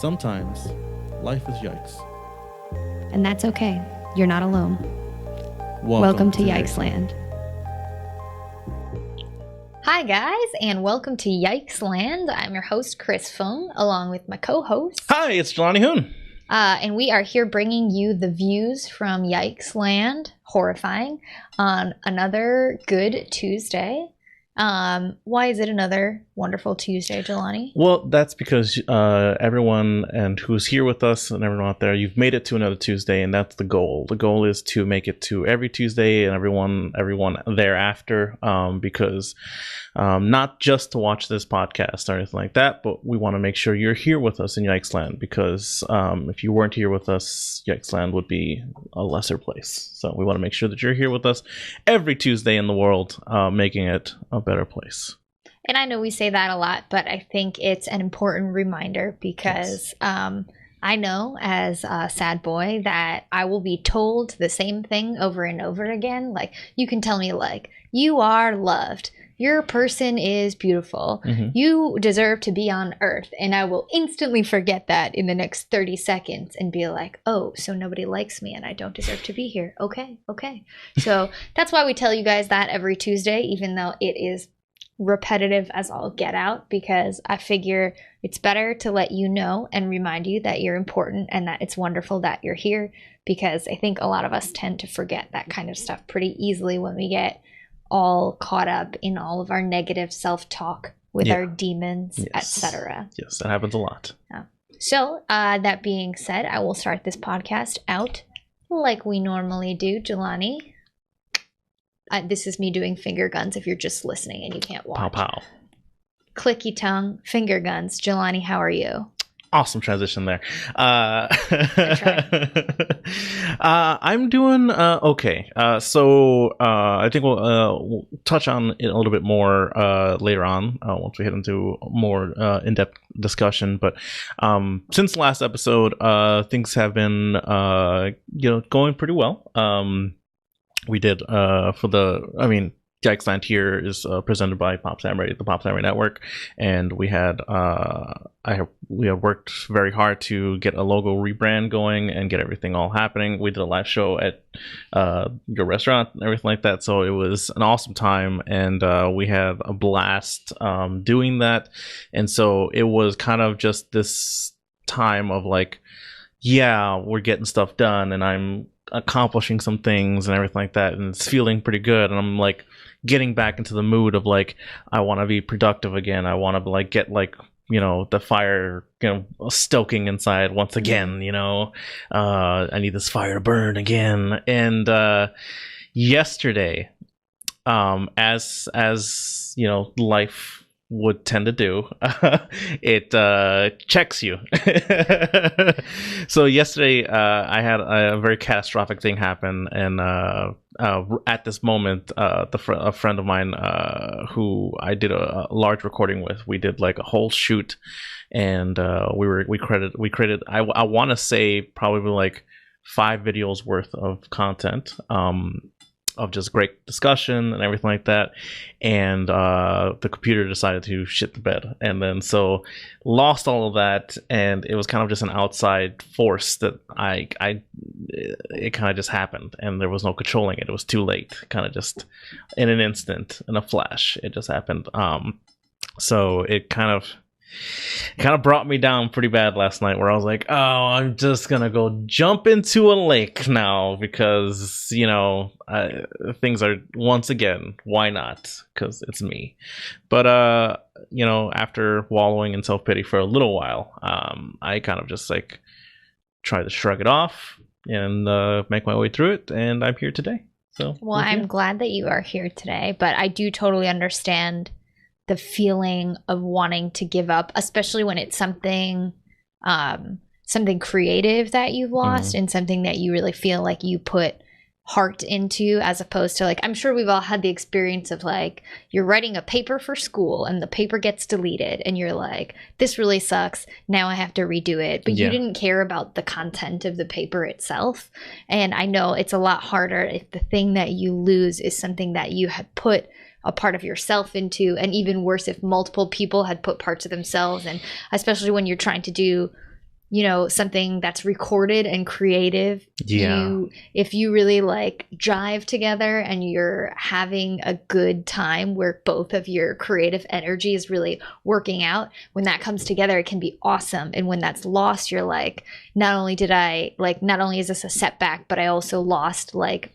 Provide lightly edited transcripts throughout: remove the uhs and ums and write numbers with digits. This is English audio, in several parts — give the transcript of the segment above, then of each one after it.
Sometimes life is yikes. And that's okay. You're not alone. Welcome to Yikesland. Hi guys, and welcome to Yikesland. I'm your host, Chris Fung, along with my co-host. Hi, it's Jelani Hoon. And we are here bringing you the views from Yikesland, horrifying, on another good Tuesday. Why is it another wonderful Tuesday, Jelani? Well, that's because everyone and who's here with us and everyone out there, you've made it to another Tuesday, and that's the goal. The goal is to make it to every Tuesday and everyone thereafter, because not just to watch this podcast or anything like that, but we want to make sure you're here with us in Yikesland, because if you weren't here with us, Yikesland would be a lesser place. So we want to make sure that you're here with us every Tuesday in the world, making it a better place. And I know we say that a lot, but I think it's an important reminder because I know as a sad boy that I will be told the same thing over and over again. Like, you can tell me, like, you are loved. Your person is beautiful. Mm-hmm. You deserve to be on earth. And I will instantly forget that in the next 30 seconds and be like, oh, so nobody likes me and I don't deserve to be here. Okay. So that's why we tell you guys that every Tuesday, even though it is repetitive as all get out, because I figure it's better to let you know and remind you that you're important and that it's wonderful that you're here, because I think a lot of us tend to forget that kind of stuff pretty easily when we get all caught up in all of our negative self-talk with our demons, etc. Yes, that happens a lot. So that being said, I will start this podcast out like we normally do. Jelani, this is me doing finger guns if you're just listening and you can't watch. Pow pow. Clicky tongue, finger guns. Jelani, how are you? Awesome transition there. I tried. I'm doing okay. So I think we'll touch on it a little bit more later on once we get into more in-depth discussion. But since the last episode, things have been going pretty well. We did Yikesland here is presented by Pop Samurai, the Pop Samurai Network, and we had worked very hard to get a logo rebrand going and get everything all happening. We did a live show at your restaurant and everything like that, so it was an awesome time, and we had a blast doing that. And so it was kind of just this time of like, yeah, we're getting stuff done, and I'm accomplishing some things and everything like that, and it's feeling pretty good, and I'm like getting back into the mood of like, I want to be productive again. I want to like get like, the fire, stoking inside once again. I need this fire to burn again. And yesterday, as life would tend to do, it checks you. So yesterday I had a very catastrophic thing happen, and at this moment a friend of mine who I did a large recording with, we did like a whole shoot, and we created I want to say probably like 5 videos worth of content, of just great discussion and everything like that, and the computer decided to shit the bed, and then so lost all of that, and it was kind of just an outside force that it kind of just happened, and there was no controlling it. It was too late, kind of just in an instant, in a flash, it just happened. So it kind of brought me down pretty bad last night, where I was like, oh, I'm just gonna go jump into a lake now, because things are, once again, why not, because it's me. But after wallowing in self-pity for a little while, I kind of just like tried to shrug it off and make my way through it, and I'm here today. So well, I'm glad that you are here today, but I do totally understand the feeling of wanting to give up, especially when it's something creative that you've lost, and something that you really feel like you put heart into, as opposed to like, I'm sure we've all had the experience of like, you're writing a paper for school and the paper gets deleted and you're like, this really sucks, now I have to redo it, but you didn't care about the content of the paper itself. And I know it's a lot harder if the thing that you lose is something that you had put a part of yourself into, and even worse if multiple people had put parts of themselves, and especially when you're trying to do something that's recorded and creative, Yeah. if you really like jive together and you're having a good time where both of your creative energy is really working out, when that comes together, it can be awesome. And when that's lost, you're like, not only is this a setback, but I also lost like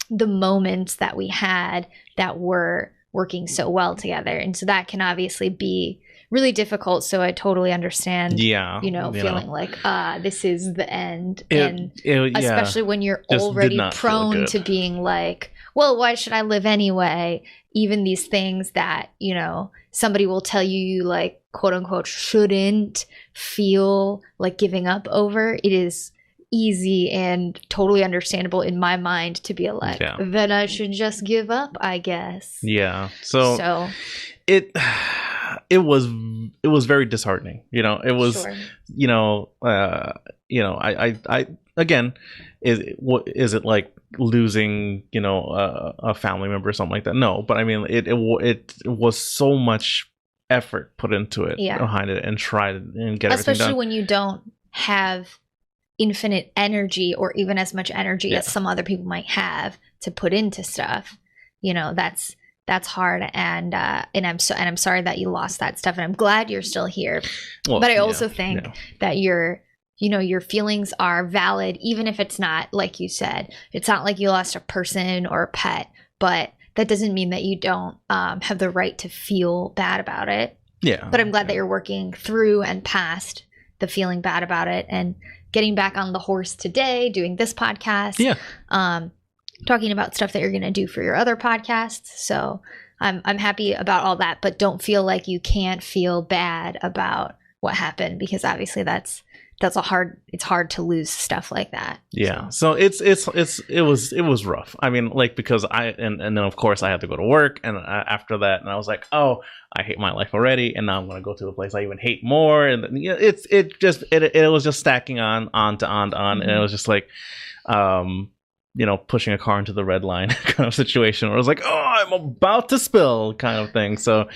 the moments that we had that were working so well together. And so that can obviously be really difficult. So I totally understand, feeling like, this is the end. Especially when you're already prone to being like, well, why should I live anyway? Even these things that, somebody will tell you like, quote unquote, shouldn't feel like giving up over. It is easy and totally understandable in my mind to be like, then I should just give up, I guess. Yeah. So it was very disheartening. It was, Sure. I again, is it like losing, a family member or something like that? No, but I mean, it was so much effort put into it behind it and tried and get everything especially done. when you don't have infinite energy or even as much energy as some other people might have to put into stuff. That's hard, and I'm sorry that you lost that stuff, and I'm glad you're still here. Well, but I also think that your feelings are valid, even if it's not, like you said, it's not like you lost a person or a pet, but that doesn't mean that you don't have the right to feel bad about it. Yeah. But I'm glad that you're working through and past the feeling bad about it and getting back on the horse today, doing this podcast. Yeah. Talking about stuff that you're going to do for your other podcasts. So I'm happy about all that, but don't feel like you can't feel bad about what happened, because obviously it's hard to lose stuff like that. Yeah. So it was rough. I mean, like, because and then of course I had to go to work, and after that, and I was like, oh, I hate my life already, and now I'm going to go to a place I even hate more, and it was just stacking on, and it was just like, pushing a car into the red line kind of situation where I was like, oh, I'm about to spill kind of thing. So,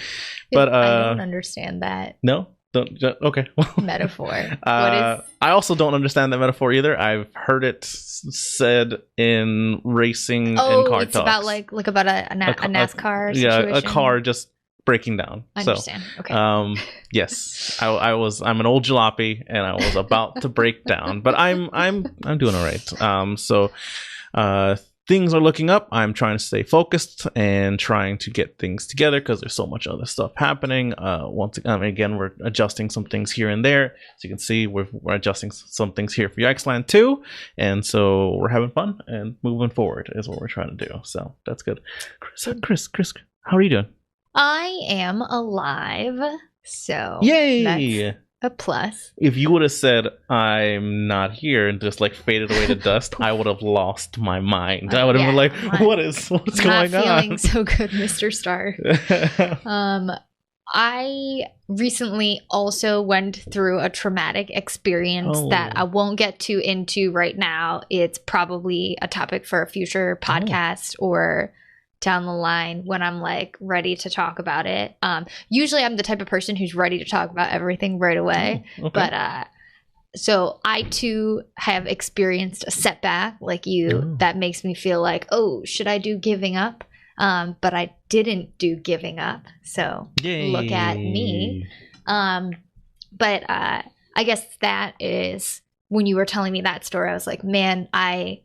but I don't understand that. No. Okay. Metaphor. I also don't understand that metaphor either. I've heard it said in racing and car talks. It's about like about a NASCAR situation. Yeah, a car just breaking down. I understand. Okay. Yes, I'm an old jalopy, and I was about to break down, but I'm doing all right. So things are looking up. I'm trying to stay focused and trying to get things together because there's so much other stuff happening. Again, we're adjusting some things here and there. As you can see, we're adjusting some things here for Yikesland too. And so we're having fun and moving forward is what we're trying to do. So that's good. Chris, how are you doing? I am alive. So yay! That's a plus. If you would have said I'm not here and just like faded away to dust, I would have lost my mind. I would have been like, what's going on? Not feeling so good, Mr. Star. I recently also went through a traumatic experience that I won't get into right now. It's probably a topic for a future podcast or down the line when I'm like ready to talk about it. Usually I'm the type of person who's ready to talk about everything right away. But so I too have experienced a setback like you that makes me feel like, oh, should I do giving up? But I didn't do giving up. So look at me. But I guess that is when you were telling me that story, I was like, man, I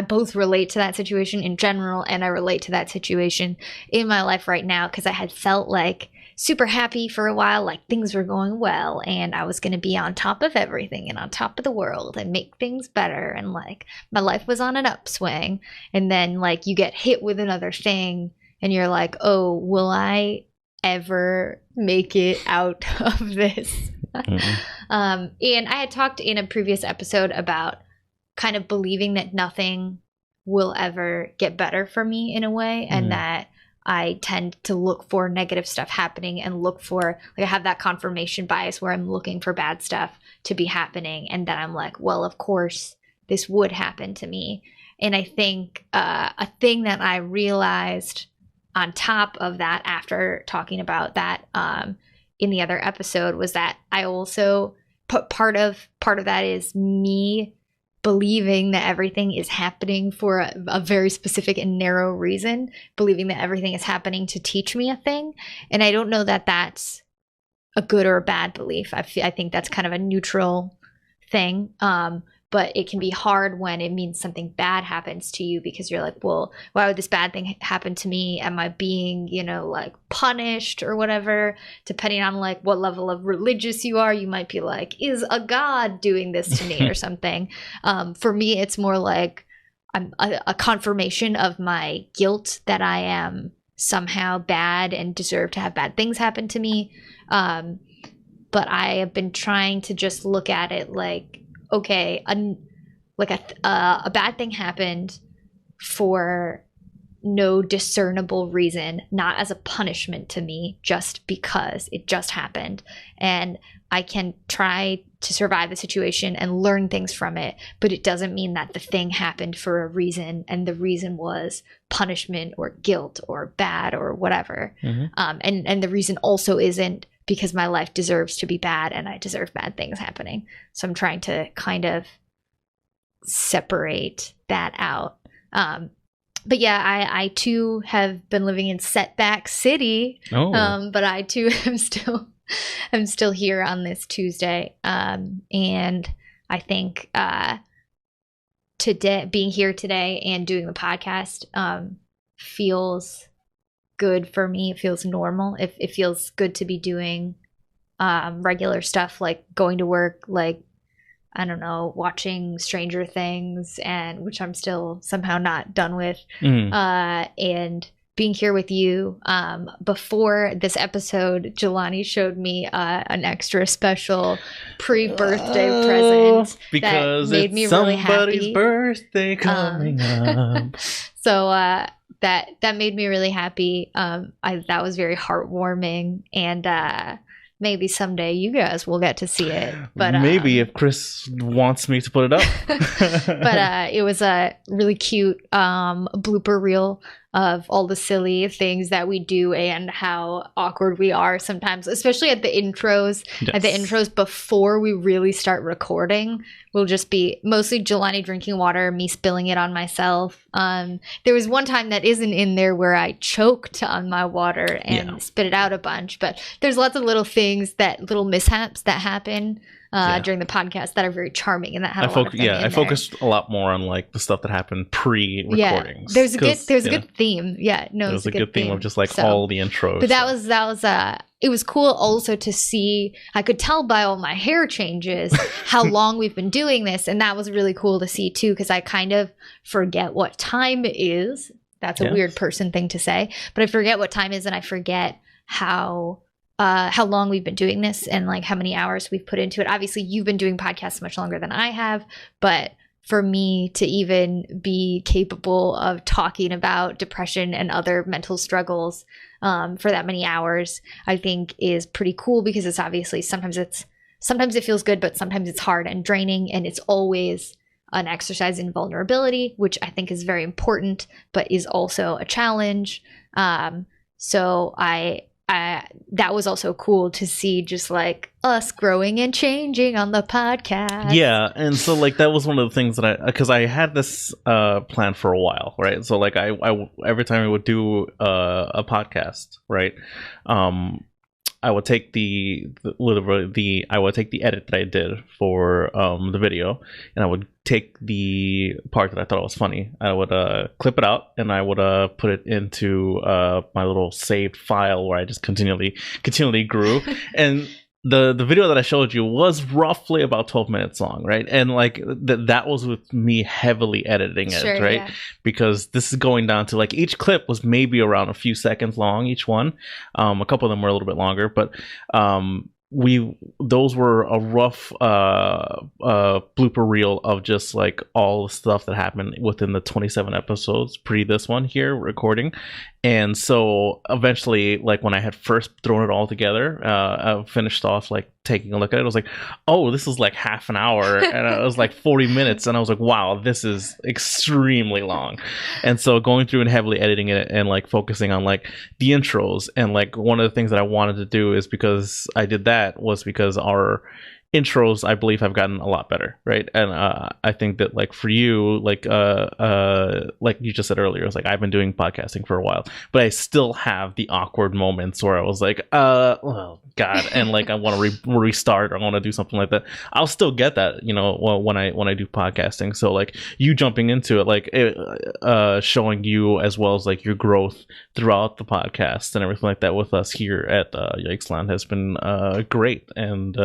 both relate to that situation in general, and I relate to that situation in my life right now, because I had felt like super happy for a while, like things were going well and I was going to be on top of everything and on top of the world and make things better, and like my life was on an upswing. And then like you get hit with another thing and you're like, oh, will I ever make it out of this? And I had talked in a previous episode about kind of believing that nothing will ever get better for me in a way, and that I tend to look for negative stuff happening and look for, like, I have that confirmation bias where I'm looking for bad stuff to be happening, and then I'm like, well, of course this would happen to me. And I think a thing that I realized on top of that after talking about that in the other episode was that I also part of that is me believing that everything is happening for a very specific and narrow reason, believing that everything is happening to teach me a thing. And I don't know that that's a good or a bad belief. I think that's kind of a neutral thing. But it can be hard when it means something bad happens to you, because you're like, well, why would this bad thing happen to me? Am I being, like punished or whatever? Depending on like what level of religious you are, you might be like, is a god doing this to me or something? For me, it's more like I'm a confirmation of my guilt that I am somehow bad and deserve to have bad things happen to me. But I have been trying to just look at it like, okay, a bad thing happened for no discernible reason, not as a punishment to me, just because it just happened. And I can try to survive the situation and learn things from it, but it doesn't mean that the thing happened for a reason, and the reason was punishment or guilt or bad or whatever. Mm-hmm. And the reason also isn't because my life deserves to be bad and I deserve bad things happening. So I'm trying to kind of separate that out. But yeah, I too have been living in Setbacks City. Oh. But I too am still here on this Tuesday. And I think today, being here today and doing the podcast feels good for me. It feels normal. It feels good to be doing regular stuff, like going to work, like, I don't know, watching Stranger Things, and which I'm still somehow not done with, and being here with you. Before this episode, Jelani showed me an extra special pre-birthday present because that made me really happy. Somebody's birthday coming up. So that made me really happy. That was very heartwarming, and maybe someday you guys will get to see it. But maybe if Chris wants me to put it up. But it was a really cute blooper reel of all the silly things that we do and how awkward we are sometimes, especially at the intros. Yes. At the intros before we really start recording, will just be mostly Jelani drinking water, me spilling it on myself. There was one time that isn't in there where I choked on my water and spit it out a bunch, but there's lots of little things, little mishaps that happen during the podcast that are very charming, and that had a lot of I focused a lot more on like the stuff that happened pre-recordings. Yeah, there's a good theme. Yeah, no, there's a good theme of just like all the intros. But that was it was cool also to see. I could tell by all my hair changes how long we've been doing this, and that was really cool to see too, because I kind of forget what time it is. That's a weird person thing to say, but I forget what time it is, and I forget how long we've been doing this and like how many hours we've put into it. Obviously, you've been doing podcasts much longer than I have, but for me to even be capable of talking about depression and other mental struggles for that many hours, I think is pretty cool, because it's obviously sometimes it feels good, but sometimes it's hard and draining, and it's always an exercise in vulnerability, which I think is very important, but is also a challenge. So that was also cool to see, just like us growing and changing on the podcast. Yeah, and so like that was one of the things that because I had this plan for a while, right? So like I every time I would do a podcast, right, I would take the edit that I did for the video, and I would take the part that I thought was funny. I would clip it out, and I would put it into my little saved file where I just continually grew. And the video that I showed you was roughly about 12 minutes long, right? And like that was with me heavily editing it, right? Yeah. Because this is going down to like each clip was maybe around a few seconds long, each one. A couple of them were a little bit longer, but those were a rough blooper reel of just like all the stuff that happened within the 27 episodes pre this one here recording. And so eventually, like when I had first thrown it all together, I finished off like taking a look at it. I was like, oh, this is like half an hour, and it was like 40 minutes, and I was like, wow, this is extremely long. And so going through and heavily editing it and like focusing on like the intros, and like one of the things that I wanted to do is, because I did that, was because our intros, I believe, have gotten a lot better, right? And I think that like for you, like you just said earlier, it's like I've been doing podcasting for a while, but I still have the awkward moments where I was like, well, God, and like I want to restart or I want to do something like that. I'll still get that, you know, when I do podcasting. So like you jumping into it, like showing you as well as like your growth throughout the podcast and everything like that with us here at Yikesland has been great, and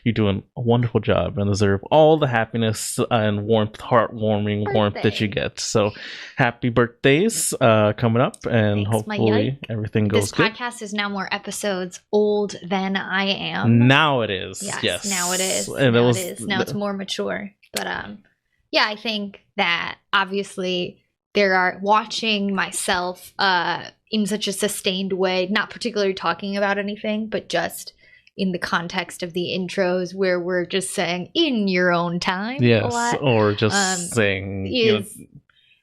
you're doing a wonderful job and deserve all the happiness and warmth, heartwarming warmth that you get. So happy birthdays coming up, and Thanks, hopefully everything goes good. This podcast is now more episodes old than I am. Now it is. Yes. Now it is. And now it is. Now it's more mature. But yeah, I think that obviously there are watching myself in such a sustained way, not particularly talking about anything, but just in the context of the intros where we're just saying in your own time. Yes, a lot, or just saying, you know,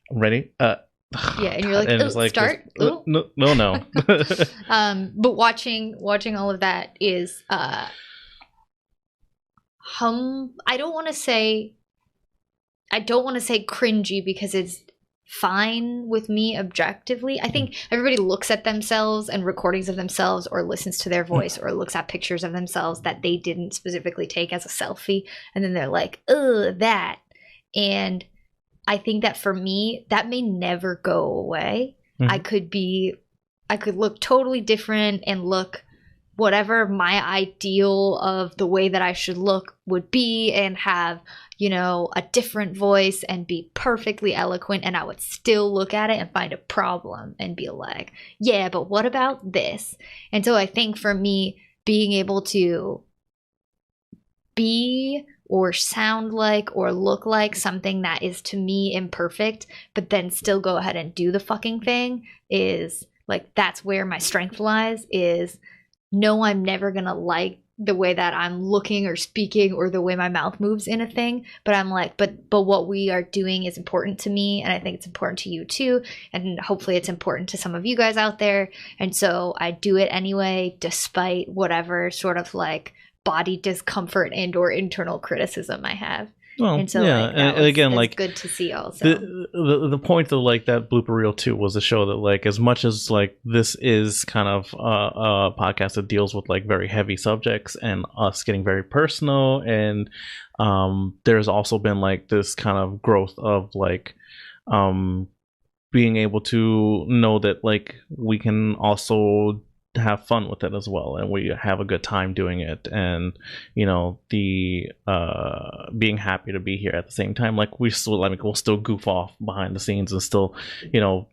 ready? Yeah, and you're like, and like start? Just, no. But watching all of that is I don't want to say cringy because it's fine with me objectively. I think everybody looks at themselves and recordings of themselves or listens to their voice or looks at pictures of themselves that they didn't specifically take as a selfie, and then they're like, ugh, that. And I think that for me, that may never go away. I could look totally different and look whatever my ideal of the way that I should look would be, and have, you know, a different voice and be perfectly eloquent, and I would still look at it and find a problem and be like, yeah, but what about this? And so I think for me, being able to be or sound like or look like something that is to me imperfect, but then still go ahead and do the fucking thing, is like, that's where my strength lies. Is no, I'm never gonna like the way that I'm looking or speaking or the way my mouth moves in a thing, but I'm like, but what we are doing is important to me, and I think it's important to you too, and hopefully it's important to some of you guys out there, and so I do it anyway, despite whatever sort of like body discomfort and or internal criticism I have. Well, and so yeah, like, and again, like, good to see also. The point of like that blooper reel too was to show that like, as much as like this is kind of a podcast that deals with like very heavy subjects and us getting very personal, and there's also been like this kind of growth of like being able to know that like we can also have fun with it as well, and we have a good time doing it, and you know, the being happy to be here at the same time. Like we'll still goof off behind the scenes and still, you know,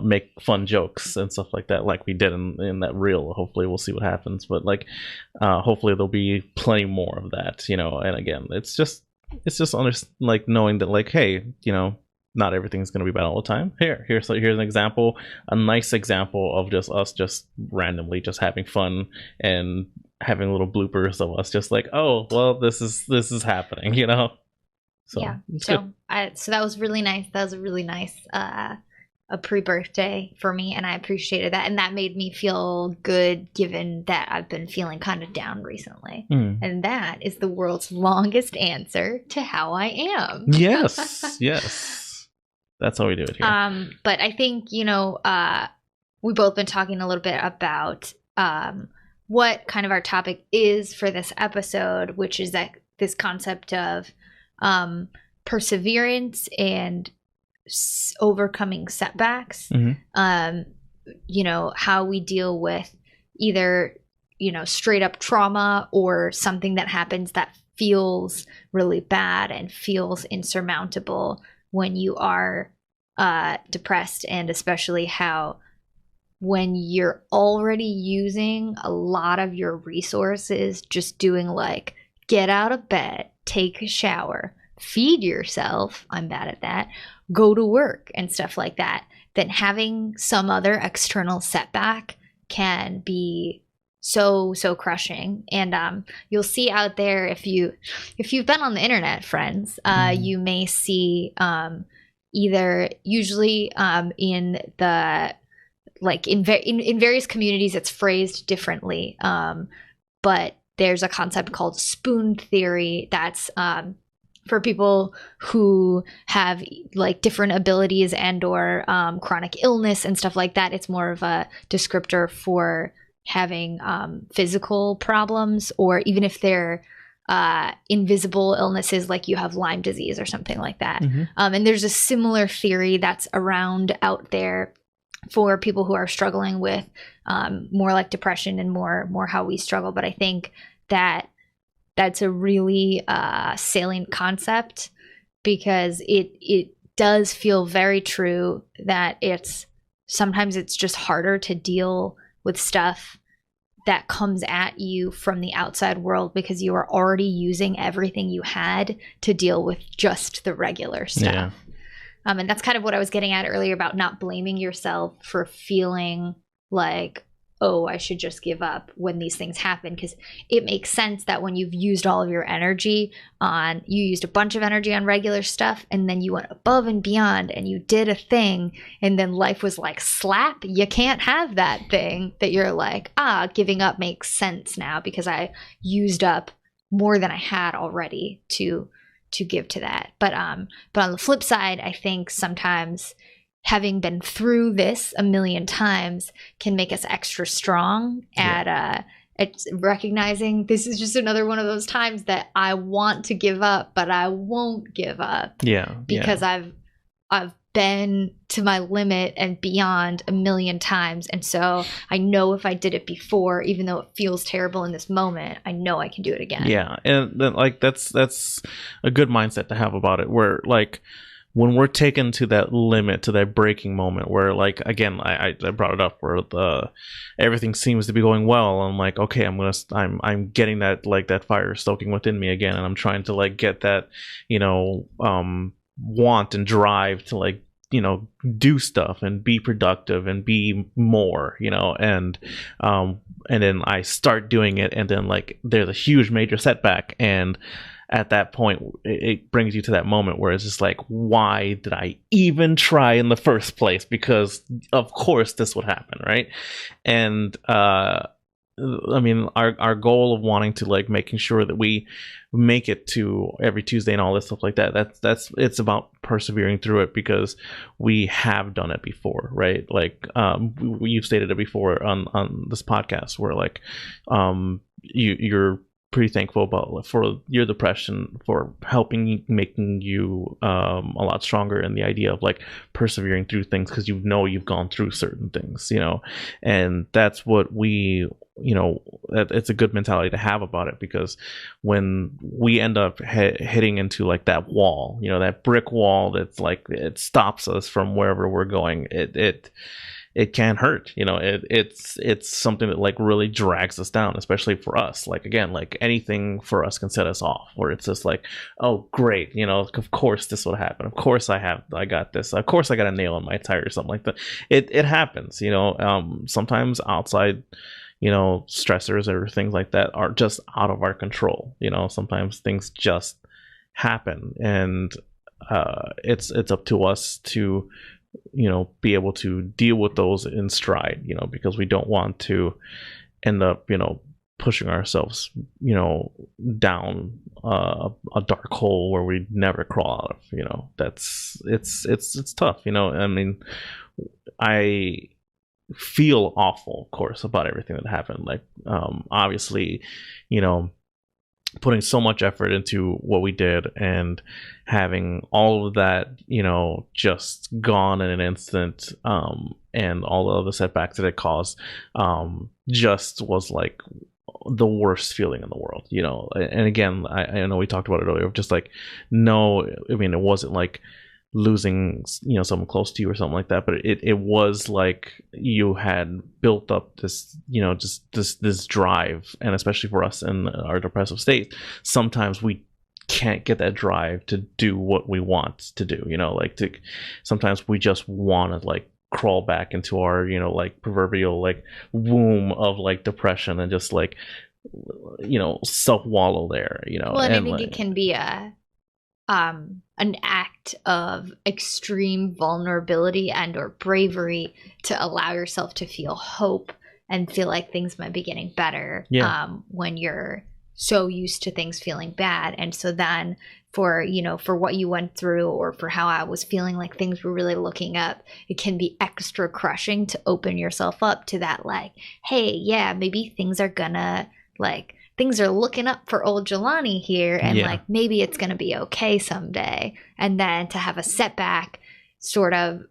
make fun jokes and stuff like that, like we did in that reel. Hopefully we'll see what happens, but like hopefully there'll be plenty more of that, you know. And again, it's just like knowing that like, hey, you know, not everything's going to be bad all the time. Here's an example, a nice example of just us just randomly just having fun and having little bloopers of us just like, oh, well, this is happening, you know. So yeah, so that was really nice. That was a really nice a pre-birthday for me, and I appreciated that, and that made me feel good given that I've been feeling kind of down recently. And that is the world's longest answer to how I am. Yes. That's how we do it here. But I think, you know, we've both been talking a little bit about what kind of our topic is for this episode, which is that this concept of perseverance and overcoming setbacks. You know, how we deal with either, you know, straight up trauma or something that happens that feels really bad and feels insurmountable when you are depressed, and especially how when you're already using a lot of your resources just doing like get out of bed, take a shower, feed yourself, I'm bad at that, go to work and stuff like that, then having some other external setback can be so crushing. And you'll see out there, if you've been on the internet, friends, you may see either usually in the like in various communities it's phrased differently, but there's a concept called spoon theory that's for people who have like different abilities and or chronic illness and stuff like that. It's more of a descriptor for having physical problems, or even if they're invisible illnesses, like you have Lyme disease or something like that. And there's a similar theory that's around out there for people who are struggling with more like depression and more how we struggle. But I think that that's a really salient concept, because it does feel very true that sometimes it's just harder to deal with stuff that comes at you from the outside world, because you are already using everything you had to deal with just the regular stuff. Yeah. And that's kind of what I was getting at earlier about not blaming yourself for feeling like, oh, I should just give up when these things happen. Because it makes sense that when you've used all of your energy you used a bunch of energy on regular stuff, and then you went above and beyond and you did a thing, and then life was like, slap, you can't have that thing, that you're like, giving up makes sense now because I used up more than I had already to give to that. But on the flip side, I think sometimes having been through this a million times can make us extra strong at recognizing this is just another one of those times that I want to give up, but I won't give up. Because I've been to my limit and beyond a million times. And so I know if I did it before, even though it feels terrible in this moment, I know I can do it again. Yeah. And then, like, that's a good mindset to have about it, where like when we're taken to that limit, to that breaking moment where, like, again, I brought it up where everything seems to be going well. I'm like, okay, I'm getting that, like, that fire stoking within me again. And I'm trying to, like, get that, want and drive to, like, do stuff and be productive and be more, and then I start doing it, and then, like, there's a huge major setback, and at that point it brings you to that moment where it's just like, why did I even try in the first place? Because of course this would happen, right? And I mean, our goal of wanting to, like, making sure that we make it to every Tuesday and all this stuff like that, that's it's about persevering through it, because we have done it before, right? Like, you've stated it before on this podcast, where, like, you're pretty thankful about for your depression, for making you a lot stronger in the idea of, like, persevering through things, because you've gone through certain things, and that's what we, it's a good mentality to have about it, because when we end up hitting into, like, that wall, that brick wall that's, like, it stops us from wherever we're going, it can hurt, it's something that, like, really drags us down, especially for us. Like, again, like, anything for us can set us off, where it's just like, oh great, of course this would happen, of course I got this, of course I got a nail in my tire or something like that. It happens, sometimes outside, stressors or things like that are just out of our control. Sometimes things just happen, and it's up to us to be able to deal with those in stride, because we don't want to end up, pushing ourselves, down a dark hole where we never crawl out of. It's tough. I mean, I feel awful, of course, about everything that happened. Like, obviously, putting so much effort into what we did, and having all of that, just gone in an instant, and all of the setbacks that it caused, just was, like, the worst feeling in the world, and again, I know we talked about it earlier, just like, no, I mean, it wasn't like losing, someone close to you or something like that, but it was like you had built up this, just this drive, and especially for us in our depressive state, sometimes we can't get that drive to do what we want to do, sometimes we just want to, like, crawl back into our, like, proverbial, like, womb of, like, depression, and just, like, self-wallow there, well, and I think, like, it can be an act of extreme vulnerability and or bravery to allow yourself to feel hope and feel like things might be getting better when you're so used to things feeling bad. And so then for what you went through, or for how I was feeling like things were really looking up, it can be extra crushing to open yourself up to that, like, hey, yeah, maybe things are looking up for old Jelani here, and like maybe it's gonna be okay someday. And then to have a setback sort of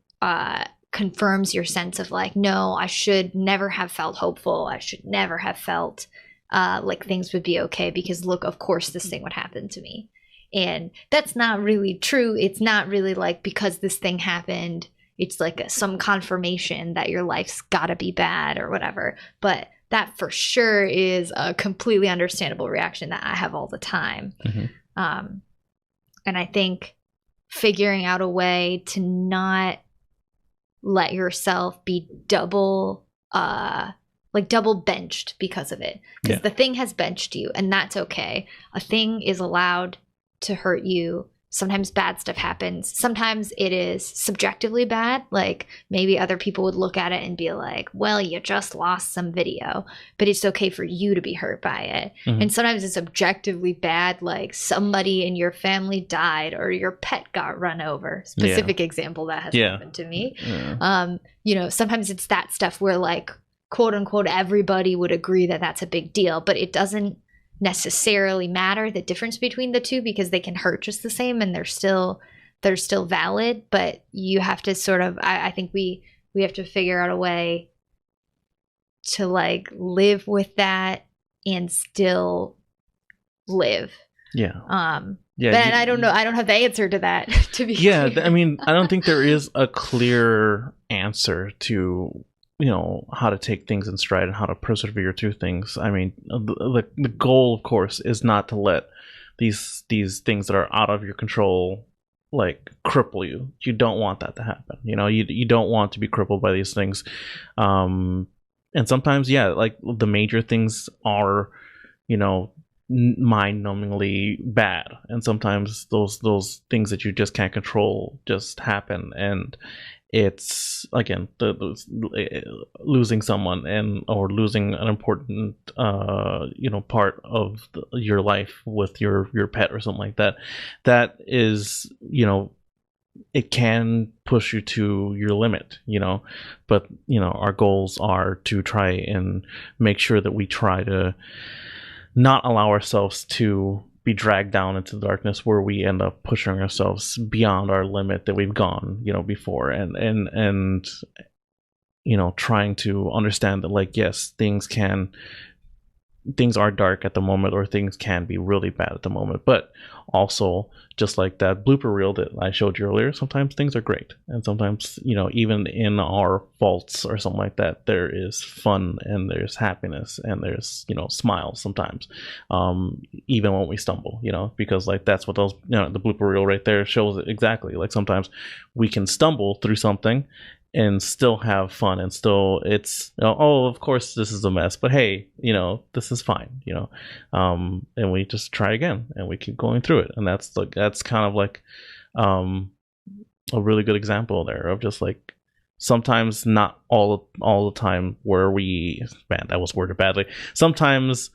confirms your sense of like, no, I should never have felt hopeful. I should never have felt like things would be okay, because look, of course this thing would happen to me. And that's not really true. It's not really like, because this thing happened, it's like some confirmation that your life's gotta be bad or whatever. But that for sure is a completely understandable reaction that I have all the time. And I think figuring out a way to not let yourself be double benched because of it. Because the thing has benched you, and that's okay. A thing is allowed to hurt you. Sometimes bad stuff happens. Sometimes it is subjectively bad. Like maybe other people would look at it and be like, well, you just lost some video, but it's okay for you to be hurt by it. And sometimes it's objectively bad, like somebody in your family died or your pet got run over. Specific example that has happened to me. Sometimes it's that stuff where like, quote unquote, everybody would agree that that's a big deal, but it doesn't necessarily matter the difference between the two, because they can hurt just the same and they're still valid. But you have to sort of, I think we have to figure out a way to like live with that and still live. But I don't know, I don't have the answer to that, to be clear. I mean, I don't think there is a clear answer to how to take things in stride and how to persevere through things. I mean, the goal, of course, is not to let these things that are out of your control like cripple you. You don't want that to happen. You don't want to be crippled by these things. And sometimes, like the major things are, mind-numbingly bad, and sometimes those things that you just can't control just happen. And it's again losing someone or losing an important part of your life with your pet or something like that is it can push you to your limit, but our goals are to try and make sure that we try to not allow ourselves to be dragged down into the darkness where we end up pushing ourselves beyond our limit that we've gone before, and trying to understand that, like, yes, things are dark at the moment, or things can be really bad at the moment, but also, just like that blooper reel that I showed you earlier, sometimes things are great, and sometimes even in our faults or something like that, there is fun and there's happiness and there's smiles sometimes, even when we stumble, because like that's what those the blooper reel right there shows it exactly. Like sometimes we can stumble through something and still have fun, and still it's oh, of course this is a mess, but hey, this is fine, and we just try again and we keep going through it. And that's kind of like a really good example there of just like sometimes, not all the time, where we, man, that was worded badly, sometimes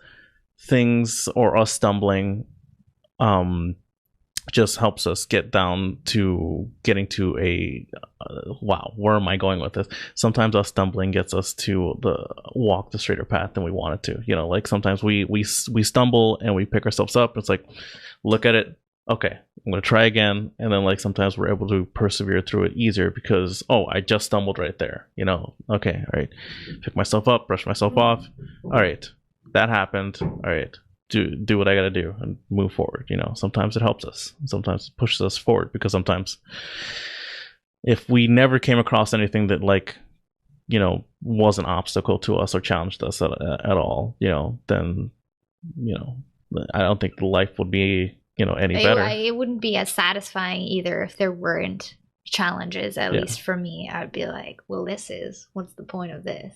things or us stumbling just helps us get down to getting to a wow, where am I going with this? Sometimes us stumbling gets us to walk the straighter path than we wanted to. Like sometimes we stumble and we pick ourselves up. It's like, look at it. Okay, I'm gonna try again. And then like sometimes we're able to persevere through it easier because, oh, I just stumbled right there. Okay, all right, pick myself up, brush myself off. All right, that happened. All right. Do what I gotta do and move forward. Sometimes it helps us, sometimes it pushes us forward, because sometimes if we never came across anything that like was an obstacle to us or challenged us at all, then I don't think life would be any better. It wouldn't be as satisfying either if there weren't challenges. At least for me, I would be like, well, what's the point of this?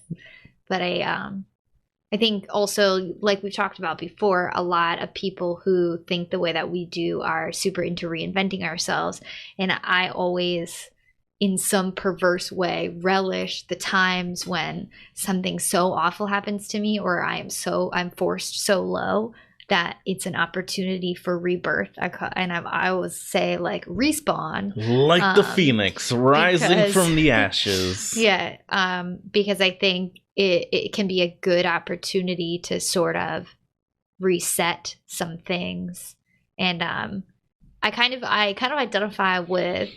But I think also, like we've talked about before, a lot of people who think the way that we do are super into reinventing ourselves. And I always in some perverse way, relish the times when something so awful happens to me, or I'm forced so low that it's an opportunity for rebirth. I always say like respawn, like the phoenix rising from the ashes. Yeah, because I think it can be a good opportunity to sort of reset some things, and I kind of identify with.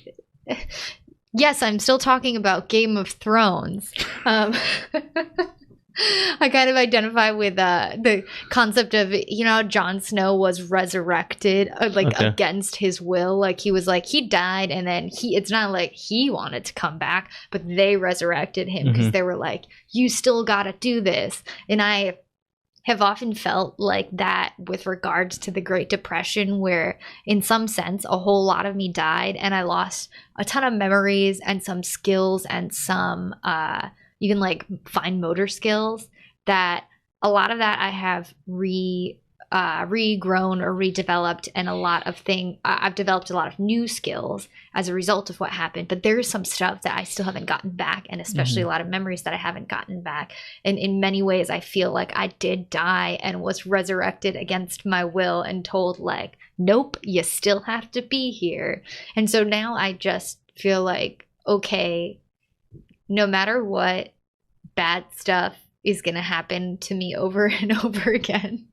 Yes, I'm still talking about Game of Thrones. I kind of identify with the concept of, you know, Jon Snow was resurrected against his will. Like he died, and then it's not like he wanted to come back, but they resurrected him because they were like, you still got to do this. And I have often felt like that with regards to the Great Depression, where in some sense a whole lot of me died and I lost a ton of memories and some skills and some even like fine motor skills, that a lot of that I have regrown or redeveloped, and I've developed a lot of new skills as a result of what happened. But there's some stuff that I still haven't gotten back, and especially a lot of memories that I haven't gotten back. And in many ways, I feel like I did die and was resurrected against my will and told like, nope, you still have to be here. And so now I just feel like, okay, no matter what, bad stuff is going to happen to me over and over again.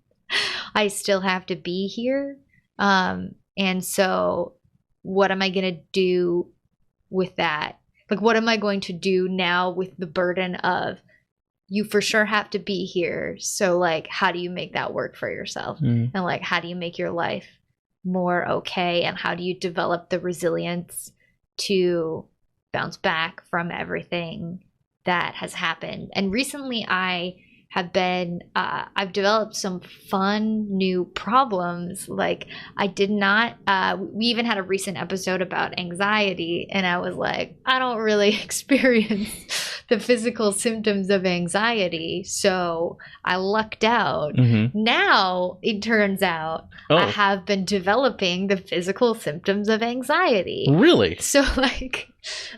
I still have to be here. And so what am I going to do with that? Like, what am I going to do now with the burden of, you for sure have to be here. So like, how do you make that work for yourself? And like, how do you make your life more okay? And how do you develop the resilience to bounce back from everything that has happened? And recently I've developed some fun new problems. Like I did not, we even had a recent episode about anxiety, and I was like, I don't really experience the physical symptoms of anxiety, so I lucked out. Now it turns out I have been developing the physical symptoms of anxiety. Really? So like,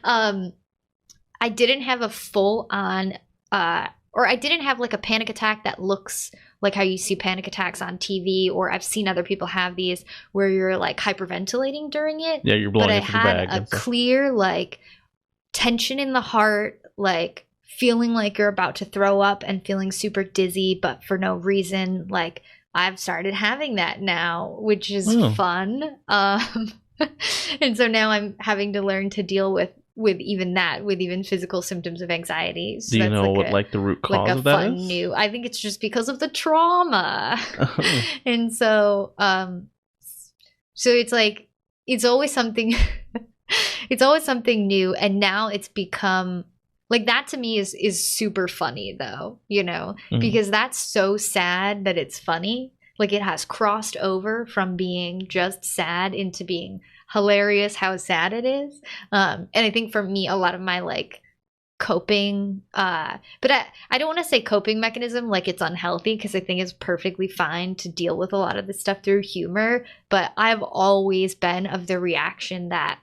I didn't have a full on, or I didn't have like a panic attack that looks like how you see panic attacks on TV, or I've seen other people have these where you're like hyperventilating during it. Yeah, you're blowing it through the bag. But I had a clear like tension in the heart, like feeling like you're about to throw up and feeling super dizzy, but for no reason. Like I've started having that now, which is fun. And so now I'm having to learn to deal with even physical symptoms of anxiety. So do you know what the root cause of that is? I think it's just because of the trauma. And so so it's like it's always something it's always something new, and now it's become like that. To me is super funny though, you know, because that's so sad that it's funny. Like it has crossed over from being just sad into being hilarious how sad it is. And I think for me, a lot of my like coping, but I don't want to say coping mechanism like it's unhealthy, because I think it's perfectly fine to deal with a lot of this stuff through humor. But I've always been of the reaction that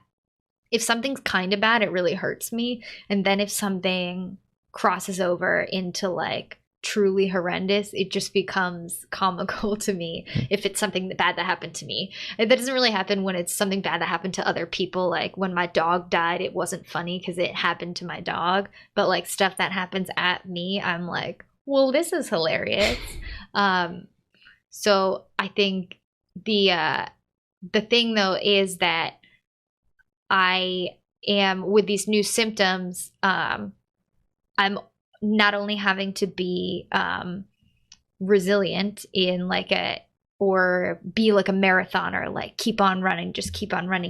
if something's kind of bad, it really hurts me. And then if something crosses over into like truly horrendous, it just becomes comical to me if it's something bad that happened to me. That doesn't really happen when it's something bad that happened to other people. Like when my dog died, it wasn't funny because it happened to my dog. But like stuff that happens at me, I'm like, well, this is hilarious. So I think the thing though is that I am with these new symptoms. I'm not only having to be resilient in like or be like a marathoner, like keep on running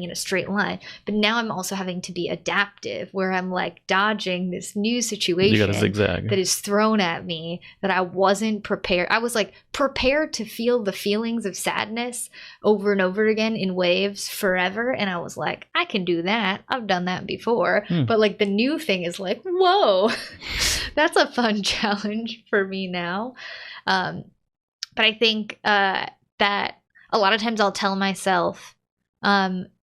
in a straight line, but now I'm also having to be adaptive, where I'm like dodging this new situation you gotta zigzag. that is thrown at me that I wasn't prepared. I was like prepared to feel the feelings of sadness over and over again in waves forever, and I was like, I can do that, I've done that before. But like the new thing is like, whoa, that's a fun challenge for me now. But I think that a lot of times I'll tell myself,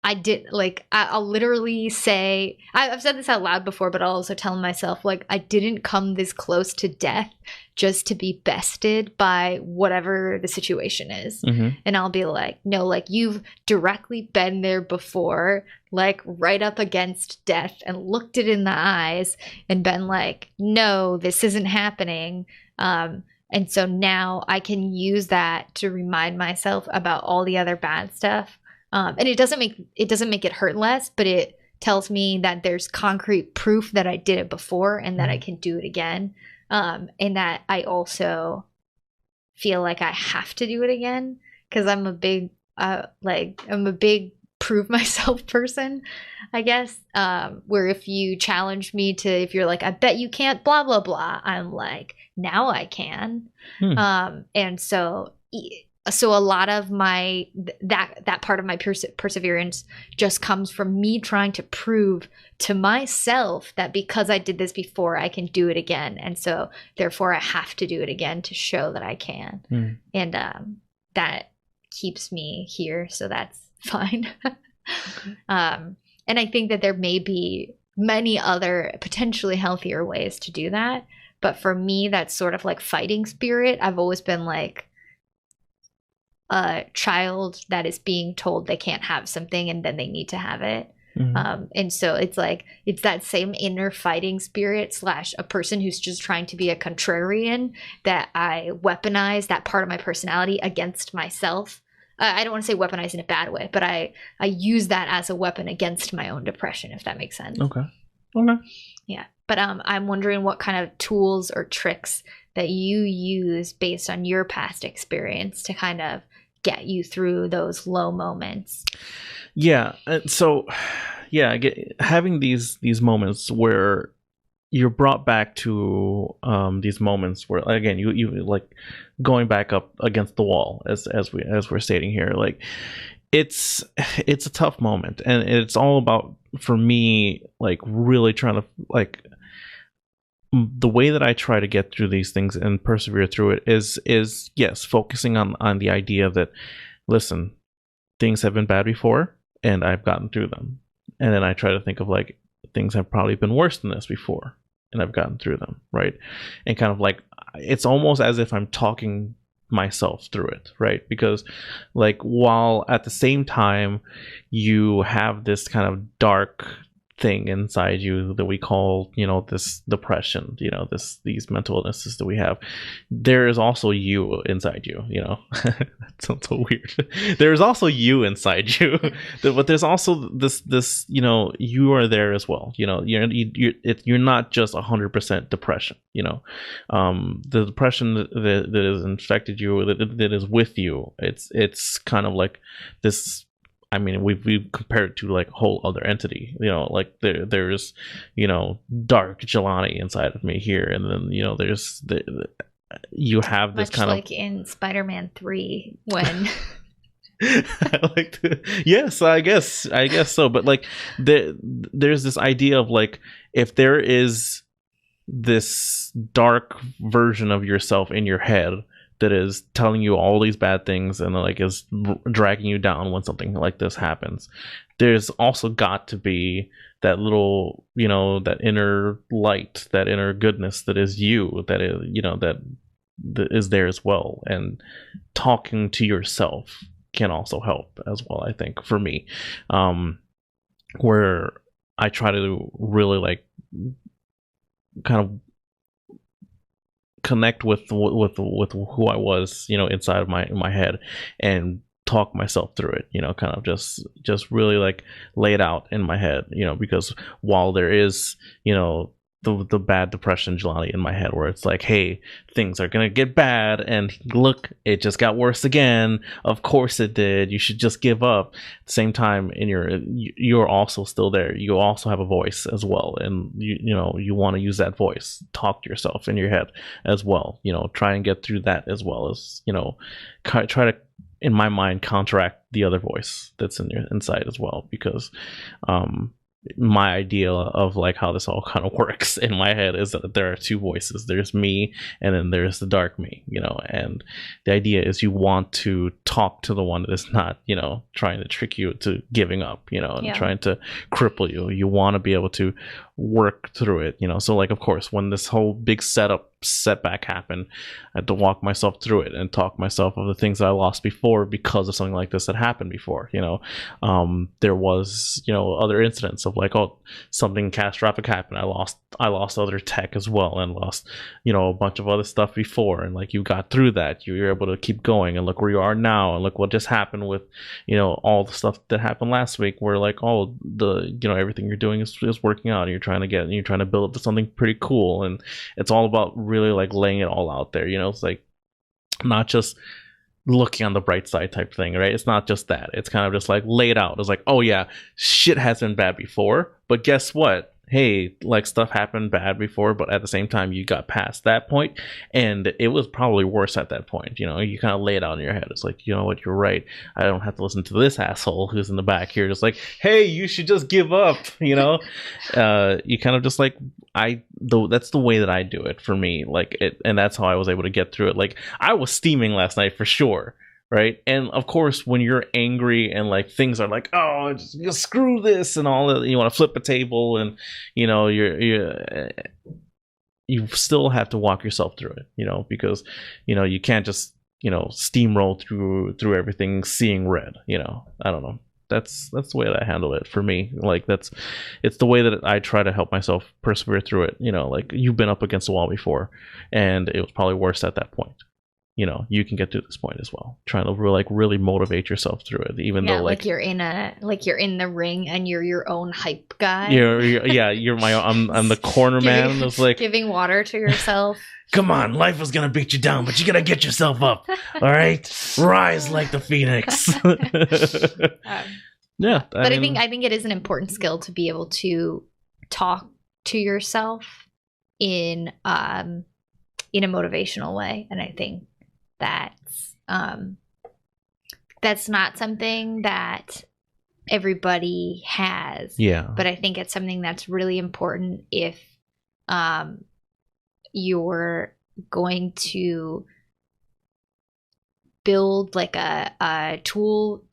I did like I'll literally say I've said this out loud before, but I'll also tell myself like I didn't come this close to death just to be bested by whatever the situation is. Mm-hmm. And I'll be like, no, like you've directly been there before, like right up against death and looked it in the eyes and been like, no, this isn't happening. And so now I can use that to remind myself about all the other bad stuff. And it doesn't make it hurt less, but it tells me that there's concrete proof that I did it before and that I can do it again. And that I also feel like I have to do it again because I'm a big prove myself person, I guess. Where if you challenge me to, if you're like, I bet you can't, blah blah blah, I'm like, now I can. And so a lot of my that part of my perseverance just comes from me trying to prove to myself that because I did this before, I can do it again, and so therefore I have to do it again to show that I can. And that keeps me here, so that's fine. And I think that there may be many other potentially healthier ways to do that, but for me, that's sort of like fighting spirit. I've always been like a child that is being told they can't have something and then they need to have it. And so it's like, it's that same inner fighting spirit / a person who's just trying to be a contrarian that I weaponize that part of my personality against myself. I don't want to say weaponize in a bad way, but I use that as a weapon against my own depression, if that makes sense. Okay. Yeah. But I'm wondering what kind of tools or tricks that you use based on your past experience to kind of get you through those low moments. Yeah. So, yeah, having these moments where you're brought back to these moments where, again, you like going back up against the wall, as we're stating here. Like, it's a tough moment, and it's all about, for me, like really trying to like. The way that I try to get through these things and persevere through it is yes, focusing on the idea that, listen, things have been bad before and I've gotten through them. And then I try to think of like, things have probably been worse than this before and I've gotten through them, right? And kind of like, it's almost as if I'm talking myself through it, right? Because like, while at the same time you have this kind of dark thing inside you that we call, this depression, these mental illnesses that we have, there is also you inside you. That sounds so weird. There is also you inside you, but there's also this you are there as well. You're not just 100% depression. The depression that has infected you, that is with you, it's kind of like this. I mean, we've compared it to like a whole other entity, like there's, dark Jelani inside of me here. And then, there's you have this much kind like in Spider-Man 3 when yes, I guess so. But like there's this idea of like, if there is this dark version of yourself in your head that is telling you all these bad things and like is dragging you down when something like this happens, there's also got to be that little, that inner light, that inner goodness that is you, that is, that is there as well. And talking to yourself can also help as well, I think, for me, where I try to really like kind of connect with who I was, inside of my head, and talk myself through it, kind of just really like lay it out in my head, because while there is, the bad depression Jelani in my head, where it's like, hey, things are gonna get bad, and look, it just got worse again, of course it did, you should just give up. At the same time, you're also still there, you also have a voice as well, and you want to use that voice, talk to yourself in your head as well, try and get through that, as well as try to, in my mind, counteract the other voice that's inside as well, because my idea of like how this all kind of works in my head is that there are two voices. There's me, and then there's the dark me, and the idea is you want to talk to the one that is not, trying to trick you to giving up, and trying to cripple you. You want to be able to work through it, so like, of course, when this whole big setback happened, I had to walk myself through it and talk myself of the things that I lost before because of something like this that happened before. There was, other incidents of like, oh, something catastrophic happened. I lost other tech as well, and lost, a bunch of other stuff before, and like you got through that. You were able to keep going, and look where you are now, and look what just happened with, all the stuff that happened last week, where like, oh, the everything you're doing is working out, and you're trying to build up to something pretty cool. And it's all about really like laying it all out there. It's like not just looking on the bright side type thing, right? It's not just that. It's kind of just like lay it out. It's like, oh yeah, shit has been bad before, but guess what? Hey, like stuff happened bad before, but at the same time you got past that point, and it was probably worse at that point. You kind of lay it out in your head. It's like, you know what, you're right. I don't have to listen to this asshole who's in the back here just like, hey, you should just give up. You kind of just like, that's the way that I do it for me. Like it, and that's how I was able to get through it. Like I was steaming last night for sure. Right. And of course, when you're angry and like things are like, oh, just screw this and all that, you want to flip a table, and you still have to walk yourself through it, because you can't just steamroll through everything seeing red. I don't know. That's the way that I handle it for me. Like it's the way that I try to help myself persevere through it. Like you've been up against the wall before, and it was probably worse at that point. You can get to this point as well. Trying to really motivate yourself through it, even though like you're in the ring and you're your own hype guy. I'm the corner man. It's like giving water to yourself. Come on, life is gonna beat you down, but you gotta get yourself up. All right, rise like the phoenix. Yeah, but I think it is an important skill to be able to talk to yourself in a motivational way, and I think that's not something that everybody has. Yeah. But I think it's something that's really important if you're going to build like a tool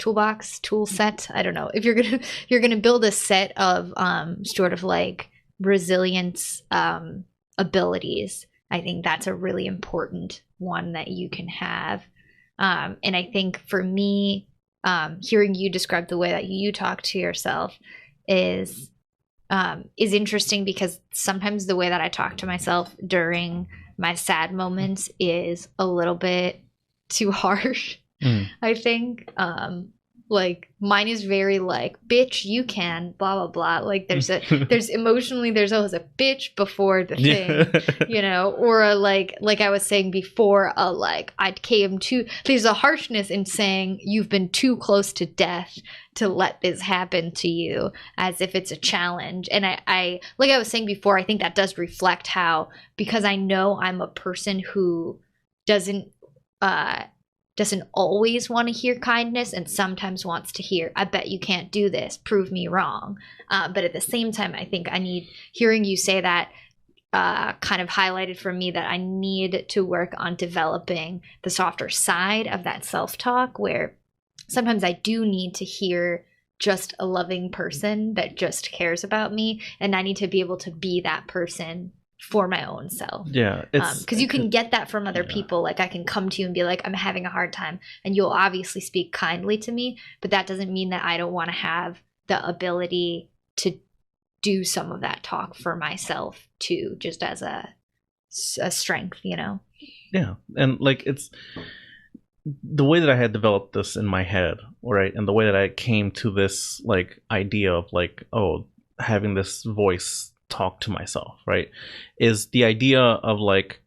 set. I don't know. If you're gonna build a set of sort of like resilience abilities, I think that's a really important one that you can have. And I think for me, hearing you describe the way that you talk to yourself is interesting, because sometimes the way that I talk to myself during my sad moments is a little bit too harsh. I think like mine is very like, bitch, you can blah blah blah. Like there's emotionally there's always a bitch before the thing, or a like I was saying before, there's a harshness in saying you've been too close to death to let this happen to you, as if it's a challenge. And I like I was saying before, I think that does reflect how, because I know I'm a person who doesn't always want to hear kindness, and sometimes wants to hear, I bet you can't do this, prove me wrong. But at the same time, I think hearing you say that kind of highlighted for me that I need to work on developing the softer side of that self-talk, where sometimes I do need to hear just a loving person that just cares about me, and I need to be able to be that person for my own self. Yeah, because you can get that from other people. Like I can come to you and be like, I'm having a hard time, and you'll obviously speak kindly to me, but that doesn't mean that I don't want to have the ability to do some of that talk for myself too, just as a strength. Yeah, and like it's the way that I had developed this in my head, right, and the way that I came to this like idea of like, oh, having this voice talk to myself, right, is the idea of like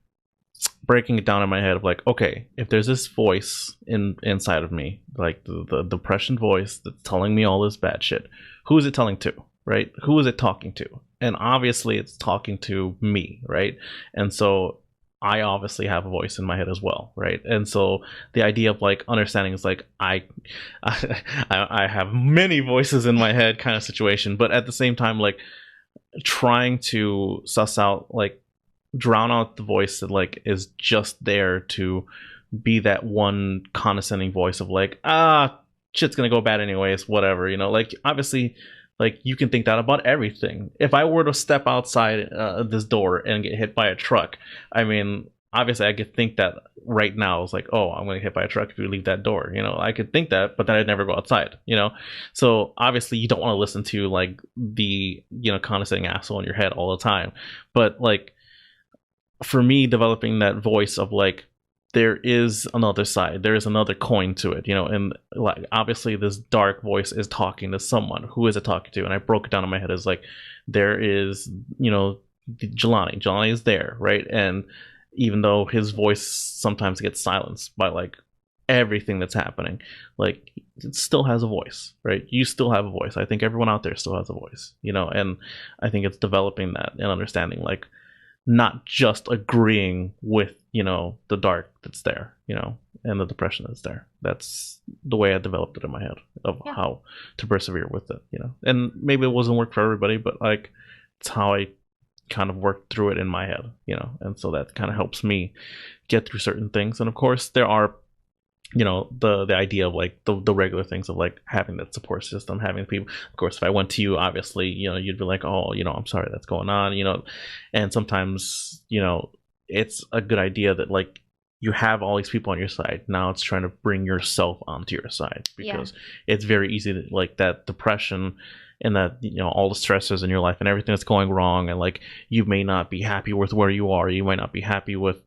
breaking it down in my head of like, okay, if there's this voice inside of me, like the depression voice that's telling me all this bad shit, who is it telling to, right? Who is it talking to? And obviously it's talking to me, right? And so I obviously have a voice in my head as well, right? And so the idea of like understanding is like I have many voices in my head kind of situation, but at the same time, like trying to suss out, like drown out the voice that like is just there to be that one condescending voice of like, shit's gonna go bad anyways, whatever, you know. Like obviously, like you can think that about everything. If I were to step outside this door and get hit by a truck, I mean, obviously I could think that right now. It's like, oh, I'm gonna get hit by a truck if you leave that door, you know. I could think that, but then I'd never go outside, you know. So obviously you don't want to listen to like the, you know, condescending asshole in your head all the time. But like for me, developing that voice of like, there is another side, there is another coin to it, you know. And like obviously this dark voice is talking to someone. Who is it talking to? And I broke it down in my head as like, there is, you know, Jelani is there, right? And even though his voice sometimes gets silenced by like everything that's happening, like it still has a voice, right? You still have a voice. I think everyone out there still has a voice, you know. And I think it's developing that and understanding, like not just agreeing with, you know, the dark that's there, you know, and the depression that's there. That's the way I developed it in my head of how to persevere with it, you know. And maybe it wasn't work for everybody, but like it's how I kind of worked through it in my head, you know. And so that kind of helps me get through certain things. And of course there are, you know, the idea of like the regular things of like having that support system, having people. Of course, if I went to you, obviously, you know, you'd be like, oh, you know, I'm sorry that's going on, you know. And sometimes, you know, it's a good idea that like you have all these people on your side. Now it's trying to bring yourself onto your side, because it's very easy to like that depression and that, you know, all the stresses in your life and everything that's going wrong, and like you may not be happy with where you are, you might not be happy with,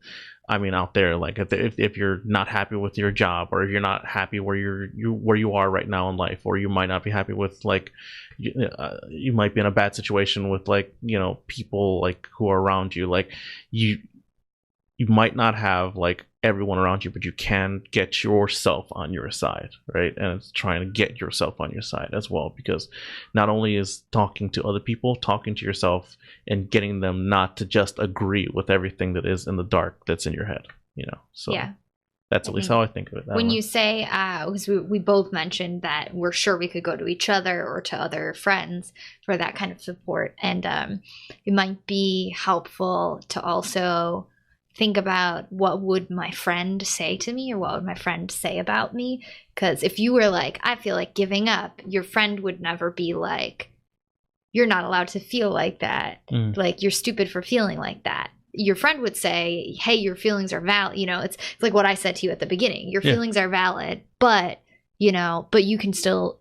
I mean, out there, like if you're not happy with your job, or if you're not happy where where you are right now in life, or you might not be happy with like you might be in a bad situation with like, you know, people like who are around you, like you might not have like everyone around you, but you can get yourself on your side, right? And it's trying to get yourself on your side as well, because not only is talking to other people, talking to yourself and getting them not to just agree with everything that is in the dark that's in your head, you know. So that's at least how I think of it. When you say, because we both mentioned that we're sure we could go to each other or to other friends for that kind of support, and it might be helpful to also think about what would my friend say to me, or what would my friend say about me. Because if you were like, I feel like giving up, your friend would never be like, you're not allowed to feel like that. Like, you're stupid for feeling like that. Your friend would say, hey, your feelings are valid. You know, it's like what I said to you at the beginning. Your feelings are valid, but you know, but you can still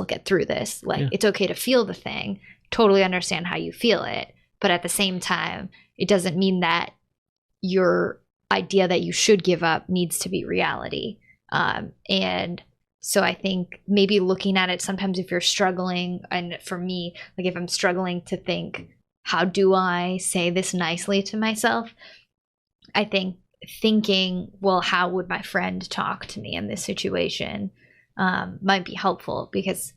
get through this. Like, it's okay to feel the thing. Totally understand how you feel it. But at the same time, it doesn't mean that your idea that you should give up needs to be reality. And so I think maybe looking at it sometimes, if you're struggling, and for me, like if I'm struggling to think, how do I say this nicely to myself? I think thinking, well, how would my friend talk to me in this situation might be helpful, because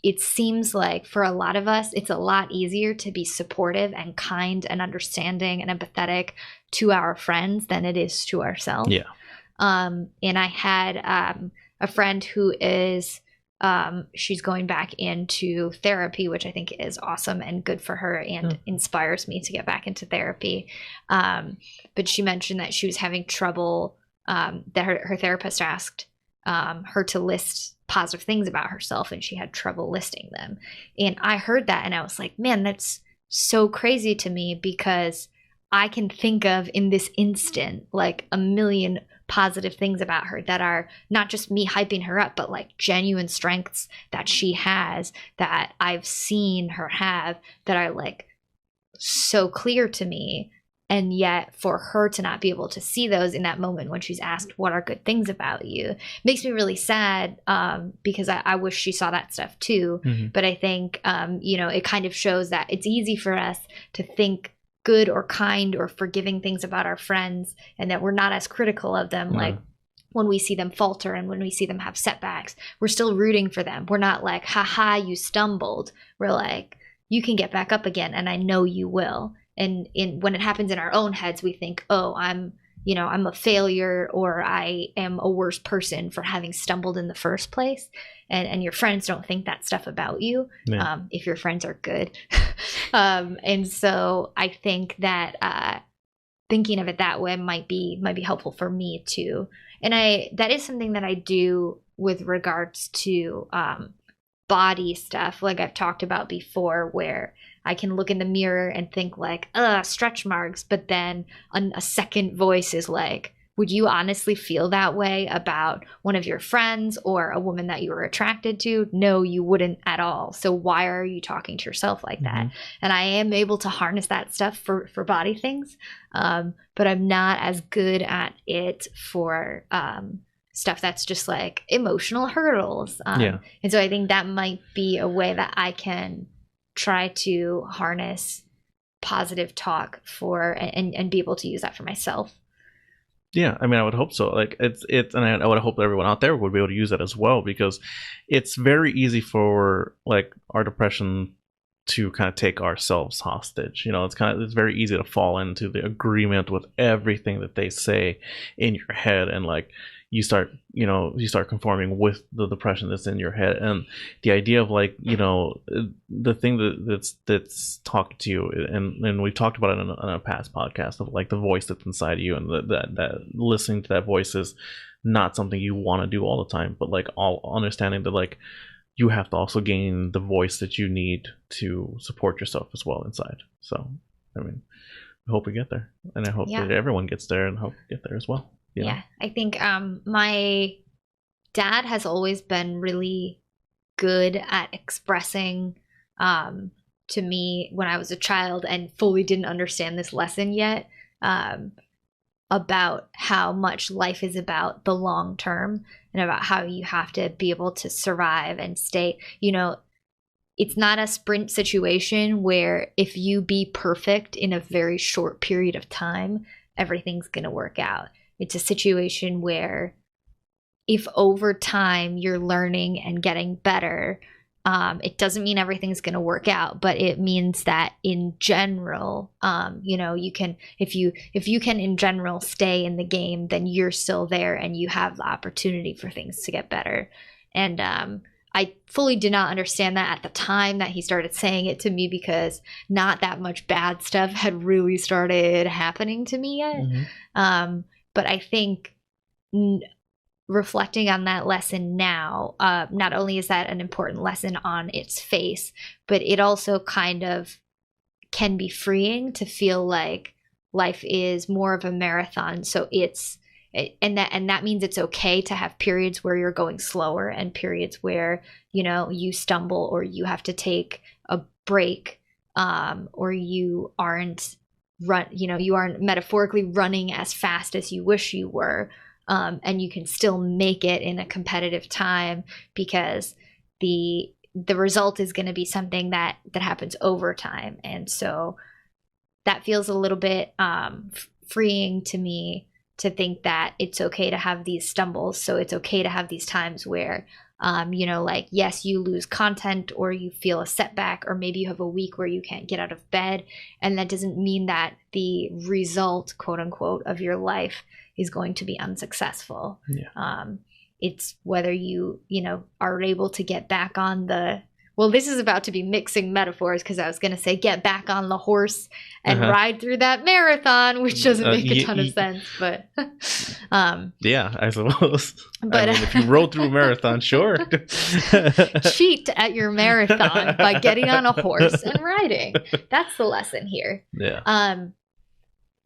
it seems like for a lot of us, it's a lot easier to be supportive and kind and understanding and empathetic to our friends than it is to ourselves. Yeah. And I had a friend who is, she's going back into therapy, which I think is awesome and good for her, and inspires me to get back into therapy. But she mentioned that she was having trouble, that her therapist asked her to list positive things about herself, and she had trouble listing them. And I heard that and I was like, man, that's so crazy to me, because I can think of in this instant like a million positive things about her that are not just me hyping her up, but like genuine strengths that she has, that I've seen her have, that are like so clear to me. And yet for her to not be able to see those in that moment when she's asked, what are good things about you, makes me really sad, because I wish she saw that stuff too. But I think, you know, it kind of shows that it's easy for us to think good or kind or forgiving things about our friends, and that we're not as critical of them. Like when we see them falter and when we see them have setbacks, we're still rooting for them. We're not like, haha, you stumbled. We're like, you can get back up again, and I know you will. and when it happens in our own heads, we think, oh, I'm a failure, or I am a worse person for having stumbled in the first place. And your friends don't think that stuff about you, if your friends are good. And so I think that thinking of it that way might be helpful for me too. And that is something that I do with regards to body stuff, like I've talked about before, where I can look in the mirror and think like, stretch marks, but then a second voice is like, would you honestly feel that way about one of your friends or a woman that you were attracted to? No, you wouldn't at all. So why are you talking to yourself like that? And I am able to harness that stuff for body things, but I'm not as good at it for stuff that's just like emotional hurdles. And so I think that might be a way that I can try to harness positive talk for and be able to use that for myself. Yeah, I mean, I would hope so. Like it's, and I would hope that everyone out there would be able to use that as well, because it's very easy for like our depression to kind of take ourselves hostage. It's very easy to fall into the agreement with everything that they say in your head, and like you start conforming with the depression that's in your head. And the idea of like, the thing that's talking to you, and we talked about it in a past podcast, of like the voice that's inside you, and that listening to that voice is not something you want to do all the time, but like all understanding that like you have to also gain the voice that you need to support yourself as well inside. So, I mean, I hope we get there, and I hope that everyone gets there, and hope we get there as well. Yeah, I think my dad has always been really good at expressing to me when I was a child and fully didn't understand this lesson yet, about how much life is about the long term and about how you have to be able to survive and stay, it's not a sprint situation where if you be perfect in a very short period of time, everything's going to work out. It's a situation where if over time you're learning and getting better, it doesn't mean everything's going to work out, but it means that in general, you can, if you can in general stay in the game, then you're still there and you have the opportunity for things to get better. And I fully did not understand that at the time that he started saying it to me, because not that much bad stuff had really started happening to me yet. But I think reflecting on that lesson now, not only is that an important lesson on its face, but it also kind of can be freeing to feel like life is more of a marathon. So and that means it's okay to have periods where you're going slower and periods where, you stumble or you have to take a break, or you aren't metaphorically running as fast as you wish you were, and you can still make it in a competitive time, because the result is going to be something that happens over time. And so that feels a little bit freeing to me, to think that it's okay to have these stumbles. So it's okay to have these times where yes, you lose content, or you feel a setback, or maybe you have a week where you can't get out of bed. And that doesn't mean that the result, quote unquote, of your life is going to be unsuccessful. It's whether you are able to get back on this is about to be mixing metaphors, because I was going to say get back on the horse and ride through that marathon, which doesn't make a ton of sense, but yeah, I suppose. But I mean, if you rode through a marathon, sure. Cheat at your marathon by getting on a horse and riding. That's the lesson here. Yeah.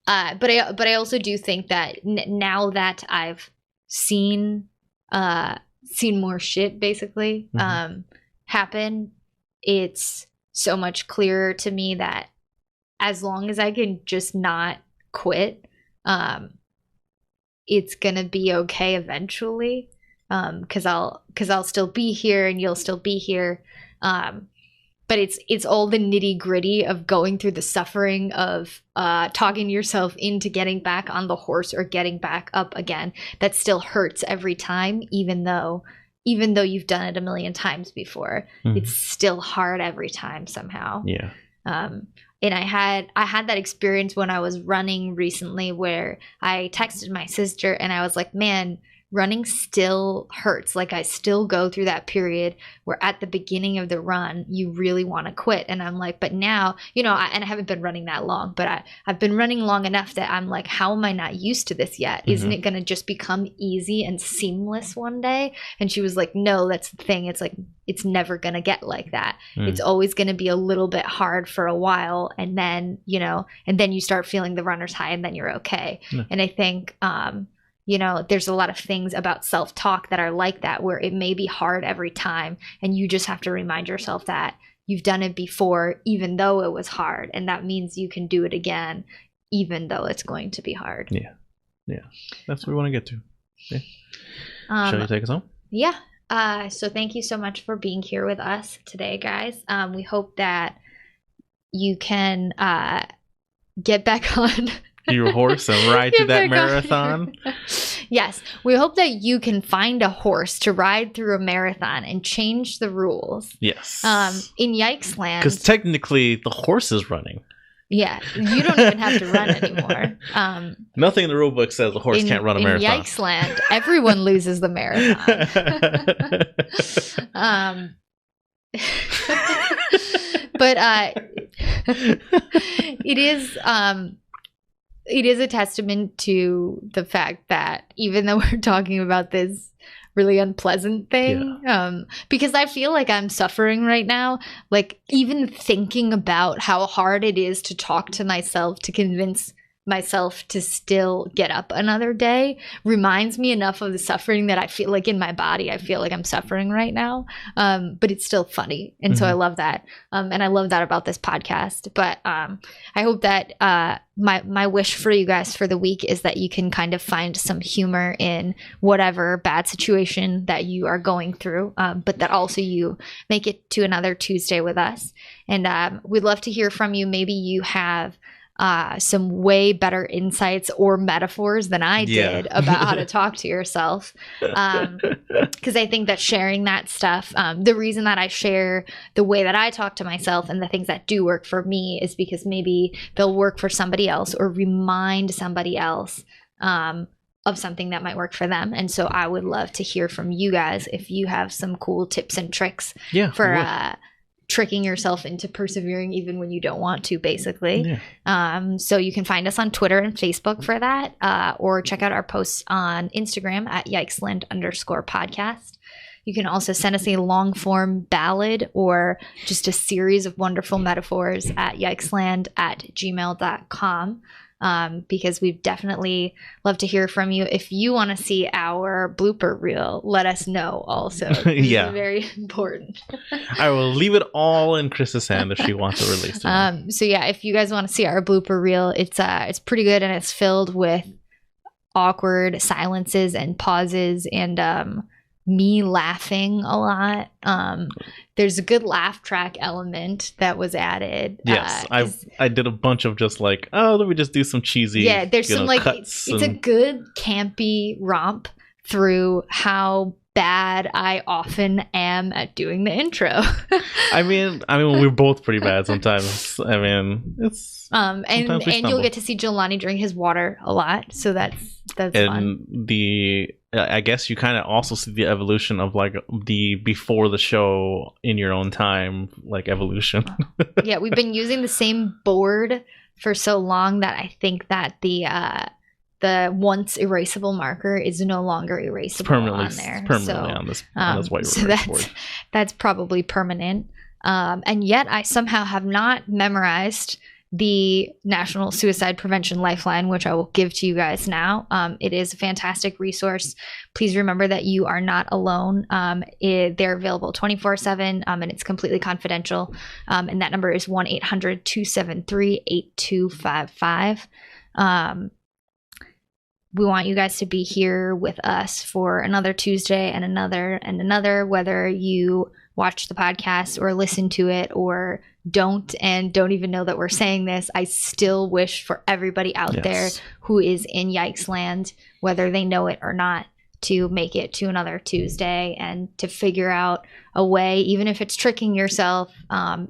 But I also do think that now that I've seen more shit basically happen, it's so much clearer to me that as long as I can just not quit, it's gonna be okay eventually, because I'll still be here and you'll still be here, but it's all the nitty gritty of going through the suffering of talking yourself into getting back on the horse or getting back up again that still hurts every time, even though you've done it a million times before. It's still hard every time somehow. And I had that experience when I was running recently where I texted my sister and I was like, man, running still hurts. Like I still go through that period where at the beginning of the run, you really want to quit. And I'm like, but now, you know, and I haven't been running that long, but I've been running long enough that I'm like, how am I not used to this yet? Isn't it going to just become easy and seamless one day? And she was like, no, that's the thing. It's like, it's never going to get like that. It's always going to be a little bit hard for a while. And then, you know, and then you start feeling the runner's high and then you're okay. And I think, you know, there's a lot of things about self-talk that are like that, where it may be hard every time. And you just have to remind yourself that you've done it before, even though it was hard. And that means you can do it again, even though it's going to be hard. Yeah. Yeah. That's what we want to get to. Okay. Shall you take us home? Yeah. So thank you so much for being here with us today, guys. We hope that you can get back on your horse and ride to that marathon. Yes, we hope that you can find a horse to ride through a marathon and change the rules. Yes. In Yikesland, because technically the horse is running. Yeah, you don't even have to run anymore. Nothing in the rule book says a horse can't run a marathon. In Yikesland, everyone loses the marathon. But it is a testament to the fact that even though we're talking about this really unpleasant thing, because I feel like I'm suffering right now, like even thinking about how hard it is to talk to myself to convince myself to still get up another day reminds me enough of the suffering that I feel like in my body. I feel like I'm suffering right now, but it's still funny, and so I love that, and I love that about this podcast. But I hope that my wish for you guys for the week is that you can kind of find some humor in whatever bad situation that you are going through, but that also you make it to another Tuesday with us. And we'd love to hear from you. Maybe you have some way better insights or metaphors than I did about how to talk to yourself. Because I think that sharing that stuff, the reason that I share the way that I talk to myself and the things that do work for me is because maybe they'll work for somebody else or remind somebody else of something that might work for them. And so I would love to hear from you guys if you have some cool tips and tricks for tricking yourself into persevering even when you don't want to, basically. So you can find us on Twitter and Facebook for that, or check out our posts on Instagram at Yikesland_podcast. You can also send us a long form ballad or just a series of wonderful metaphors at yikesland@gmail.com. Because we'd definitely love to hear from you. If you want to see our blooper reel, let us know also. It's very important. I will leave it all in Chris's hand if she wants to release it. So yeah, if you guys want to see our blooper reel, it's pretty good, and it's filled with awkward silences and pauses and me laughing a lot. There's a good laugh track element that was added. Yes, I did a bunch of just like, oh, let me just do some cheesy. Yeah, there's some like cuts it's a good campy romp through how bad I often am at doing the intro. I mean, we're both pretty bad sometimes. I mean, it's and you'll get to see Jelani drink his water a lot, so that's fun. I guess you kind of also see the evolution of like the before the show in your own time, like evolution. Yeah, we've been using the same board for so long that I think that the once erasable marker is no longer erasable on there. Permanently on this white board. That's probably permanent. And yet I somehow have not memorized the National Suicide Prevention Lifeline, which I will give to you guys now. It is a fantastic resource. Please remember that you are not alone. They're available 24/7, and it's completely confidential. And that number is 1-800-273-8255. We want you guys to be here with us for another Tuesday and another, whether you watch the podcast or listen to it or don't even know that we're saying this. I still wish for everybody out there who is in Yikesland, whether they know it or not, to make it to another Tuesday and to figure out a way, even if it's tricking yourself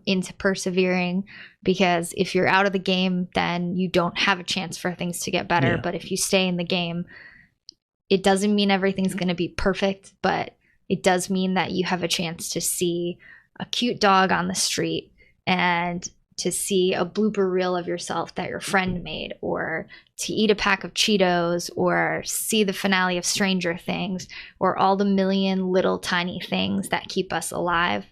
into persevering, because if you're out of the game, then you don't have a chance for things to get better. But if you stay in the game, it doesn't mean everything's going to be perfect, but it does mean that you have a chance to see a cute dog on the street and to see a blooper reel of yourself that your friend made, or to eat a pack of Cheetos, or see the finale of Stranger Things, or all the million little tiny things that keep us alive.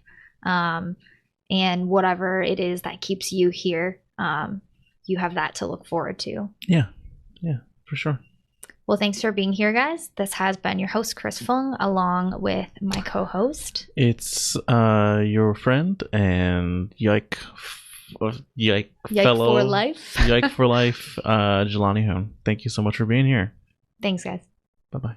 And whatever it is that keeps you here, you have that to look forward to. Yeah, for sure. Well, thanks for being here, guys. This has been your host, Chris Fung, along with my co-host. It's your friend and Yike for life. Yike for life, Jelani Hoon. Thank you so much for being here. Thanks, guys. Bye-bye.